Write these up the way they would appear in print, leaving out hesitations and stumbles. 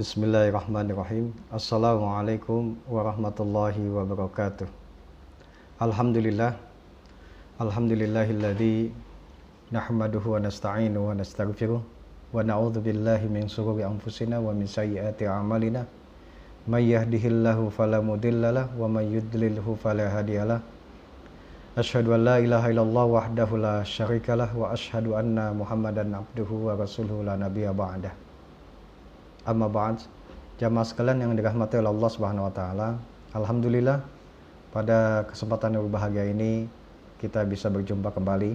Bismillahirrahmanirrahim. Assalamualaikum warahmatullahi wabarakatuh. Alhamdulillah. Alhamdulillahilladzi nahmaduhu wa nasta'inuhu wa nastaghfiruh wa na'udzu billahi min shururi anfusina wa min sayyiati a'malina. May yahdihillahu fala mudhillalah wa may yudlilhu fala hadiyalah. Asyhadu an la ilaha illallah wahdahu la syarikalah wa asyhadu anna Muhammadan abduhu wa rasuluhu la nabiyya ba'dah. Amma ba'd, jamaah sekalian yang dirahmati oleh Allah Subhanahu wa taala. Alhamdulillah, pada kesempatan yang berbahagia ini kita bisa berjumpa kembali.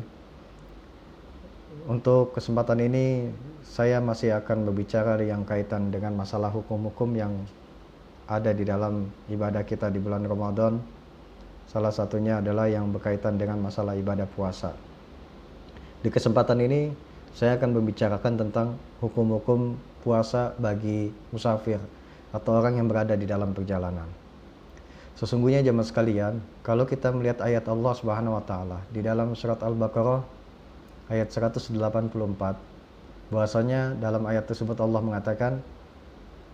Untuk kesempatan ini saya masih akan berbicara yang kaitan dengan masalah hukum-hukum yang ada di dalam ibadah kita di bulan Ramadan. Salah satunya adalah yang berkaitan dengan masalah ibadah puasa. Di kesempatan ini saya akan membicarakan tentang hukum-hukum puasa bagi musafir atau orang yang berada di dalam perjalanan. Sesungguhnya jemaah sekalian, kalau kita melihat ayat Allah Subhanahu wa taala di dalam surat Al-Baqarah ayat 184, bahwasanya dalam ayat tersebut Allah mengatakan,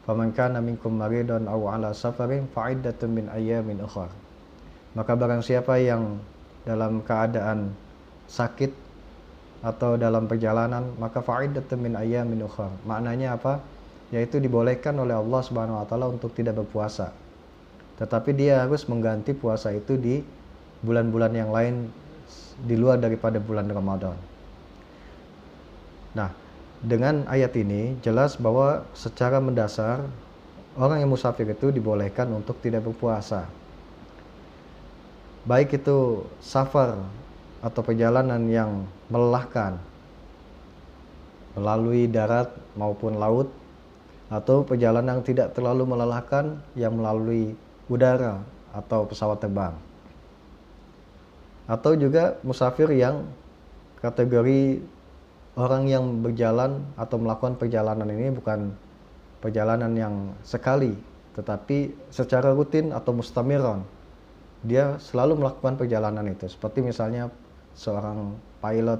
"Faman kana minkum maridun aw 'ala safarin fa'iddatun min ayyamin ukhra." Maka barang siapa yang dalam keadaan sakit atau dalam perjalanan, maka fa'iddatun min ayyamin ukhra. Maknanya apa? Yaitu dibolehkan oleh Allah Subhanahu wa taala untuk tidak berpuasa. Tetapi dia harus mengganti puasa itu di bulan-bulan yang lain di luar daripada bulan Ramadan. Nah, dengan ayat ini jelas bahwa secara mendasar orang yang musafir itu dibolehkan untuk tidak berpuasa. Baik itu safar atau perjalanan yang melelahkan melalui darat maupun laut, atau perjalanan yang tidak terlalu melelahkan yang melalui udara atau pesawat terbang, atau juga musafir yang kategori orang yang berjalan atau melakukan perjalanan ini bukan perjalanan yang sekali, tetapi secara rutin atau mustamiron. Dia selalu melakukan perjalanan itu, seperti misalnya seorang pilot,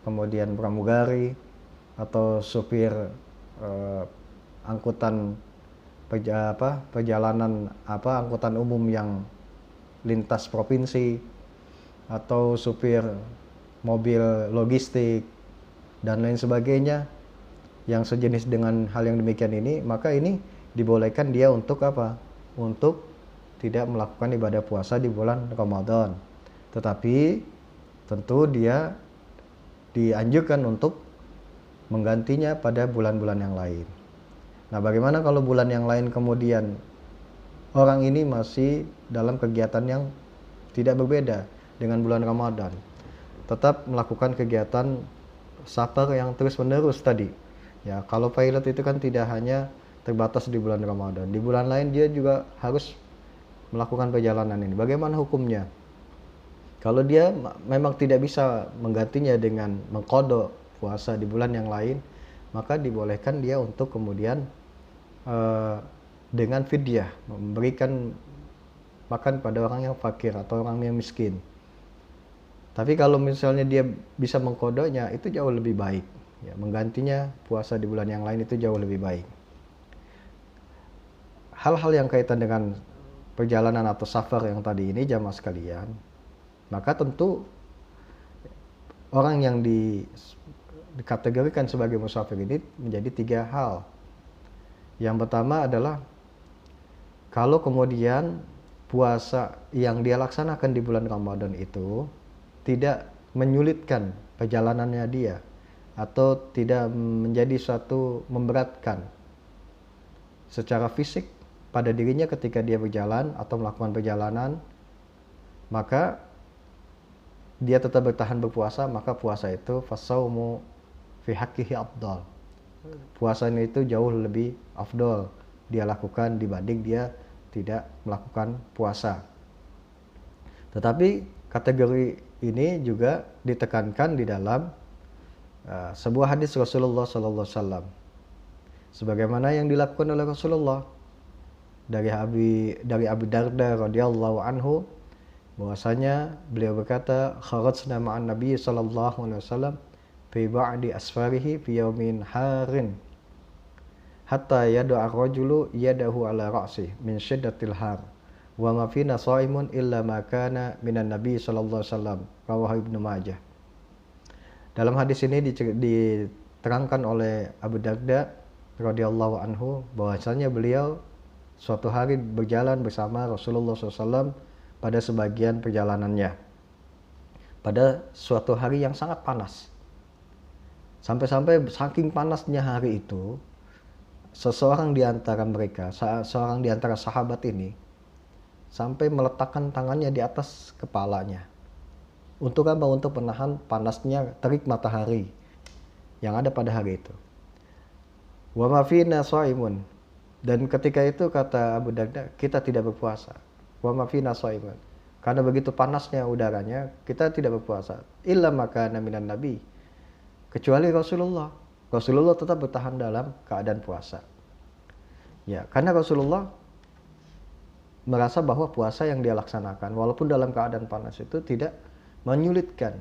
kemudian pramugari, atau supir angkutan angkutan umum yang lintas provinsi, atau supir mobil logistik dan lain sebagainya yang sejenis dengan hal yang demikian ini, maka ini dibolehkan dia untuk apa? Untuk tidak melakukan ibadah puasa di bulan Ramadan. Tetapi tentu dia dianjurkan untuk menggantinya pada bulan-bulan yang lain. Nah, bagaimana kalau bulan yang lain kemudian orang ini masih dalam kegiatan yang tidak berbeda dengan bulan Ramadan, tetap melakukan kegiatan safar yang terus-menerus tadi. Ya, kalau pilot itu kan tidak hanya terbatas di bulan Ramadan. Di bulan lain dia juga harus melakukan perjalanan ini. Bagaimana hukumnya? Kalau dia memang tidak bisa menggantinya dengan mengqadha puasa di bulan yang lain, maka dibolehkan dia untuk kemudian dengan fidyah, memberikan makan pada orang yang fakir atau orang yang miskin. Tapi kalau misalnya dia bisa mengqadhanya, itu jauh lebih baik. Ya, menggantinya puasa di bulan yang lain itu jauh lebih baik. Hal-hal yang kaitan dengan perjalanan atau safar yang tadi ini jamaah sekalian, maka tentu orang yang dikategorikan sebagai musafir ini menjadi tiga hal. Yang pertama adalah kalau kemudian puasa yang dia laksanakan di bulan Ramadan itu tidak menyulitkan perjalanannya dia, atau tidak menjadi suatu memberatkan secara fisik pada dirinya ketika dia berjalan atau melakukan perjalanan, maka dia tetap bertahan berpuasa, maka puasa itu fasaumu fi haqqihi afdal. Puasanya itu jauh lebih afdal dia lakukan dibanding dia tidak melakukan puasa. Tetapi kategori ini juga ditekankan di dalam sebuah hadis Rasulullah SAW, sebagaimana yang dilakukan oleh Rasulullah dari Abu Darda radhiyallahu anhu, bahwasanya beliau berkata, kharajna ma'an Nabi sallallahu alaihi wasallam fi ba'di asfarihi fi yaumin harin hatta yad'a ar-rajulu yadahu ala ra'si min syiddatil har wa ma fina shaimun illa ma kana minan nabi sallallahu alaihi wasallam, rawahu Ibnu Majah. Dalam hadis ini diterangkan oleh Abu Darda radhiyallahu anhu bahwasanya beliau suatu hari berjalan bersama Rasulullah SAW pada sebagian perjalanannya pada suatu hari yang sangat panas. Sampai-sampai saking panasnya hari itu, seorang di antara mereka, seorang di antara sahabat ini sampai meletakkan tangannya di atas kepalanya. Untuk apa? Untuk menahan panasnya terik matahari yang ada pada hari itu. Wa ma fina shaimun. Dan ketika itu kata Abu Darda, kita tidak berpuasa. Wa ma fina shaimun. Karena begitu panasnya udaranya, kita tidak berpuasa. Illa makana minan nabi. Kecuali Rasulullah. Rasulullah tetap bertahan dalam keadaan puasa. Ya, karena Rasulullah merasa bahwa puasa yang dia laksanakan walaupun dalam keadaan panas itu tidak menyulitkan.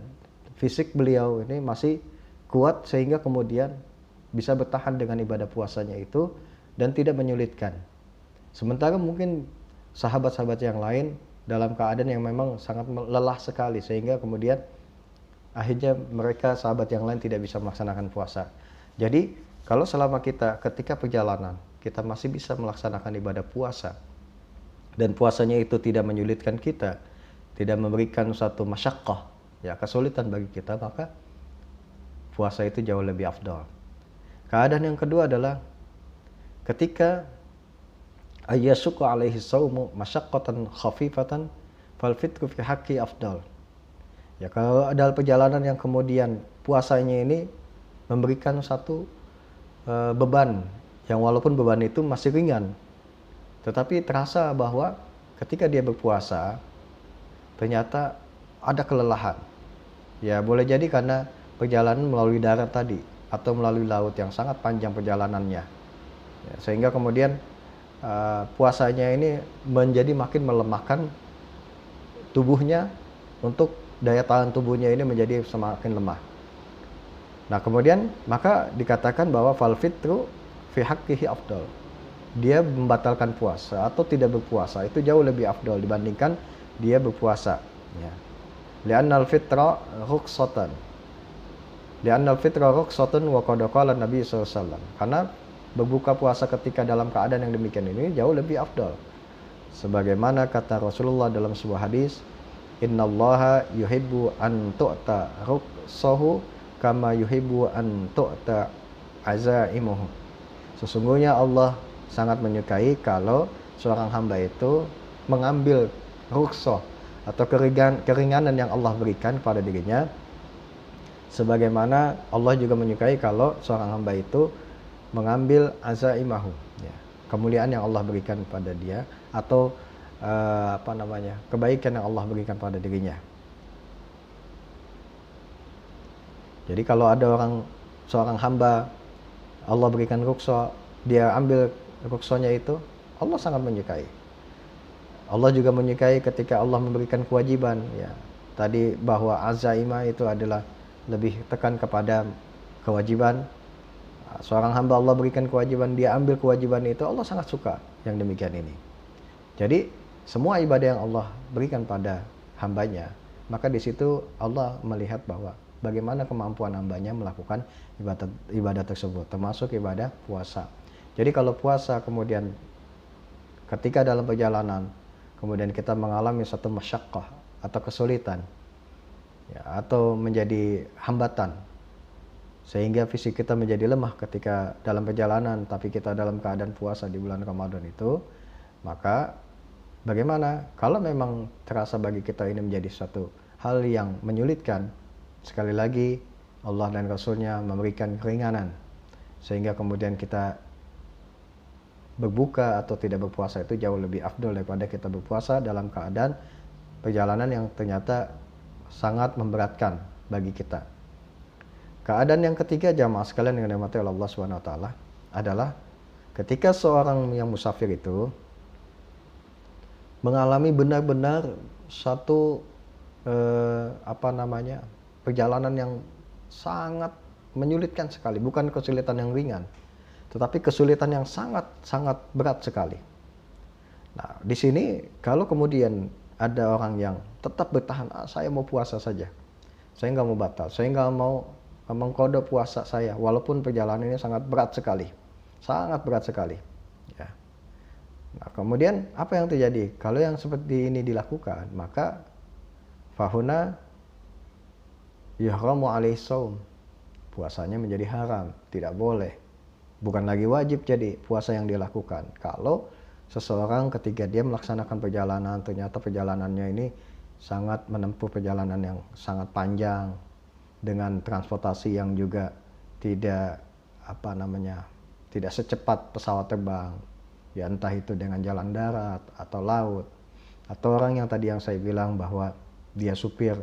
Fisik beliau ini masih kuat sehingga kemudian bisa bertahan dengan ibadah puasanya itu dan tidak menyulitkan. Sementara mungkin sahabat-sahabat yang lain dalam keadaan yang memang sangat lelah sekali sehingga kemudian akhirnya mereka sahabat yang lain tidak bisa melaksanakan puasa. Jadi kalau selama kita ketika perjalanan kita masih bisa melaksanakan ibadah puasa dan puasanya itu tidak menyulitkan kita, tidak memberikan suatu masyaqqah, ya kesulitan bagi kita, maka puasa itu jauh lebih afdal. Keadaan yang kedua adalah ketika ayyasuqu alaihi shaumu masyaqqatan khafifatan fal fitru fi haqqi afdal. Ya, kalau dalam perjalanan yang kemudian puasanya ini memberikan satu beban yang walaupun beban itu masih ringan, tetapi terasa bahwa ketika dia berpuasa ternyata ada kelelahan. Ya, boleh jadi karena perjalanan melalui darat tadi atau melalui laut yang sangat panjang perjalanannya. Ya, sehingga kemudian puasanya ini menjadi makin melemahkan tubuhnya, untuk daya tahan tubuhnya ini menjadi semakin lemah. Nah, kemudian maka dikatakan bahwa fal fitru fi haqqihi afdal. Dia membatalkan puasa atau tidak berpuasa itu jauh lebih afdal dibandingkan dia berpuasa, ya. Li'annal fitra rukhsatan. Li'annal fitra rukhsatun wa qad qala Nabi sallallahu alaihi wasallam. Karena berbuka puasa ketika dalam keadaan yang demikian ini jauh lebih afdal. Sebagaimana kata Rasulullah dalam sebuah hadis, "Innallaha yuhibbu an tu'ta rukhsahu kama yuhibbu an tu'ta azaimuhu." Sesungguhnya Allah sangat menyukai kalau seorang hamba itu mengambil rukhsah atau keringanan yang Allah berikan kepada dirinya, sebagaimana Allah juga menyukai kalau seorang hamba itu mengambil azaimahu, ya, kemuliaan yang Allah berikan pada dia atau kebaikan yang Allah berikan pada dirinya. Jadi kalau ada seorang hamba Allah berikan rukhsah, dia ambil rukhsahnya itu, Allah sangat menyukai. Allah juga menyukai ketika Allah memberikan kewajiban, ya. Tadi bahwa azaimah itu adalah lebih tekan kepada kewajiban. Seorang hamba Allah berikan kewajiban, dia ambil kewajiban itu, Allah sangat suka yang demikian ini. Jadi semua ibadah yang Allah berikan pada hambanya, maka di situ Allah melihat bahwa bagaimana kemampuan hambanya melakukan ibadah tersebut, termasuk ibadah puasa. Jadi kalau puasa kemudian ketika dalam perjalanan kemudian kita mengalami satu masyaqqah atau kesulitan, ya, atau menjadi hambatan sehingga fisik kita menjadi lemah ketika dalam perjalanan, tapi kita dalam keadaan puasa di bulan Ramadan itu, maka bagaimana kalau memang terasa bagi kita ini menjadi suatu hal yang menyulitkan, sekali lagi Allah dan Rasulnya memberikan keringanan sehingga kemudian kita berbuka atau tidak berpuasa itu jauh lebih afdol daripada kita berpuasa dalam keadaan perjalanan yang ternyata sangat memberatkan bagi kita. Keadaan yang ketiga jamaah sekalian yang dirahmati oleh Allah Subhanahu wa taala adalah ketika seorang yang musafir itu mengalami benar-benar satu perjalanan yang sangat menyulitkan sekali, bukan kesulitan yang ringan, tetapi kesulitan yang sangat berat sekali. Nah, di sini kalau kemudian ada orang yang tetap bertahan, saya mau puasa saja, saya nggak mau batal, saya nggak mau mengkode puasa saya, walaupun perjalanan ini sangat berat sekali, ya. Nah, kemudian apa yang terjadi? Kalau yang seperti ini dilakukan, maka fahuna yuhramu alaihi shaum, puasanya menjadi haram, tidak boleh. Bukan lagi wajib jadi puasa yang dilakukan. Kalau seseorang ketika dia melaksanakan perjalanan, ternyata perjalanannya ini sangat menempuh perjalanan yang sangat panjang dengan transportasi yang juga tidak tidak secepat pesawat terbang, ya entah itu dengan jalan darat atau laut, atau orang yang tadi yang saya bilang bahwa dia supir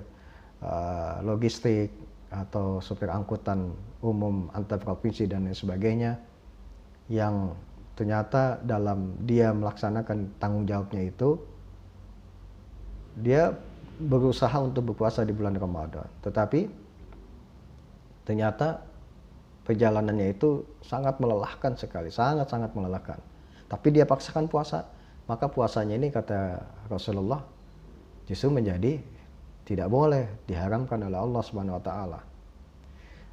logistik atau supir angkutan umum antar provinsi dan lain sebagainya, yang ternyata dalam dia melaksanakan tanggung jawabnya itu, dia berusaha untuk berpuasa di bulan Ramadan, tetapi ternyata perjalanannya itu sangat melelahkan sekali, sangat melelahkan. Tapi dia paksakan puasa, maka puasanya ini kata Rasulullah justru menjadi tidak boleh, diharamkan oleh Allah Subhanahu wa taala.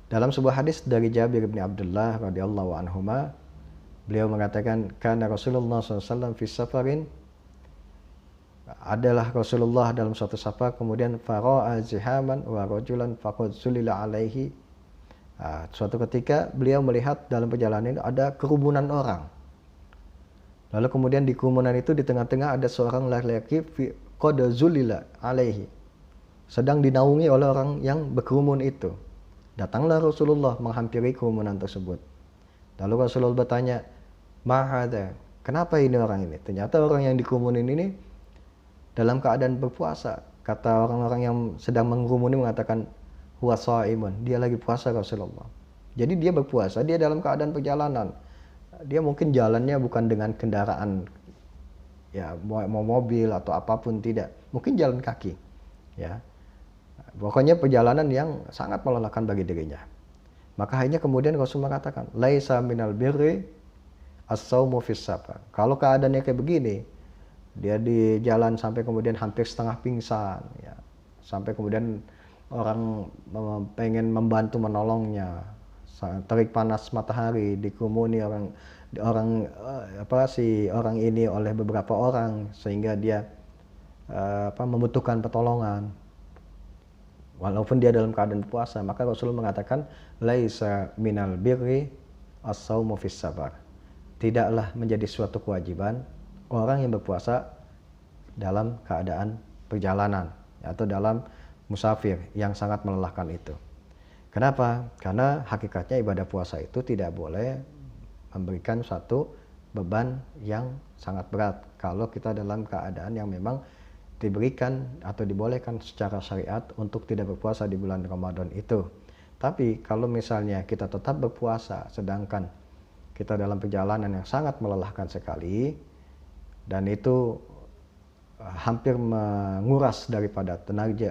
Dalam sebuah hadis dari Jabir bin Abdullah radhiyallahu anhuma, beliau mengatakan, karena Rasulullah SAW fi safarin, adalah Rasulullah dalam suatu safar, kemudian fara'a zihaman wa rajulan faqad sulila alaihi. Suatu ketika beliau melihat dalam perjalanan itu ada kerumunan orang. Lalu kemudian di kerumunan itu di tengah-tengah ada seorang laki-laki qad zulila alaihi, sedang dinaungi oleh orang yang berkerumun itu. Datanglah Rasulullah menghampiri kerumunan tersebut. Lalu Rasulullah bertanya, "Mahada? Kenapa ini orang ini?" Ternyata orang yang dikerumunin ini dalam keadaan berpuasa. Kata orang-orang yang sedang mengerumuni mengatakan, "Huwa shaimun." Dia lagi puasa Rasulullah. Jadi dia berpuasa, dia dalam keadaan perjalanan. Dia mungkin jalannya bukan dengan kendaraan, ya mau mobil atau apapun, tidak. Mungkin jalan kaki, ya. Pokoknya perjalanan yang sangat melelahkan bagi dirinya. Maka akhirnya kemudian Rasul mengatakan, laisa minal birri as-saumu fis safar. Kalau keadaannya kayak begini, dia di jalan sampai kemudian hampir setengah pingsan, ya. Sampai kemudian orang pengen membantu menolongnya, terik panas matahari, dikerumuni orang ini oleh beberapa orang sehingga dia membutuhkan pertolongan. Walaupun dia dalam keadaan puasa, maka Rasulullah mengatakan laisa minal birri as-saumu fis safar. Tidaklah menjadi suatu kewajiban orang yang berpuasa dalam keadaan perjalanan atau dalam musafir yang sangat melelahkan itu. Kenapa? Karena hakikatnya ibadah puasa itu tidak boleh memberikan suatu beban yang sangat berat kalau kita dalam keadaan yang memang diberikan atau dibolehkan secara syariat untuk tidak berpuasa di bulan Ramadan itu. Tapi kalau misalnya kita tetap berpuasa sedangkan kita dalam perjalanan yang sangat melelahkan sekali dan itu hampir menguras daripada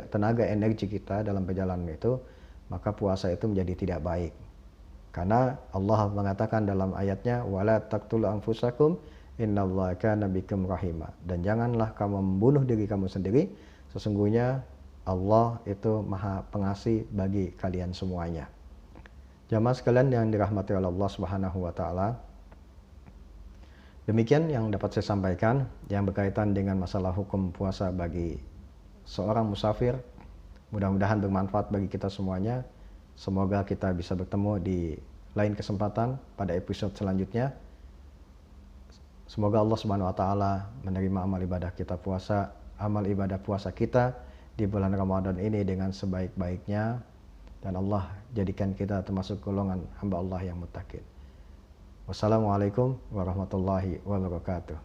tenaga energi kita dalam perjalanan itu, maka puasa itu menjadi tidak baik. Karena Allah mengatakan dalam ayatnya, wala taqtulu anfusakum innallaha kana bikum rahima. Dan janganlah kamu membunuh diri kamu sendiri, sesungguhnya Allah itu Maha Pengasih bagi kalian semuanya. Jamaah sekalian yang dirahmati oleh Allah Subhanahu wa taala, demikian yang dapat saya sampaikan yang berkaitan dengan masalah hukum puasa bagi seorang musafir. Mudah-mudahan bermanfaat bagi kita semuanya. Semoga kita bisa bertemu di lain kesempatan pada episode selanjutnya. Semoga Allah Subhanahu wa taala menerima amal ibadah kita di bulan Ramadan ini dengan sebaik-baiknya, dan Allah jadikan kita termasuk golongan hamba Allah yang muttaqin. Wassalamualaikum warahmatullahi wabarakatuh.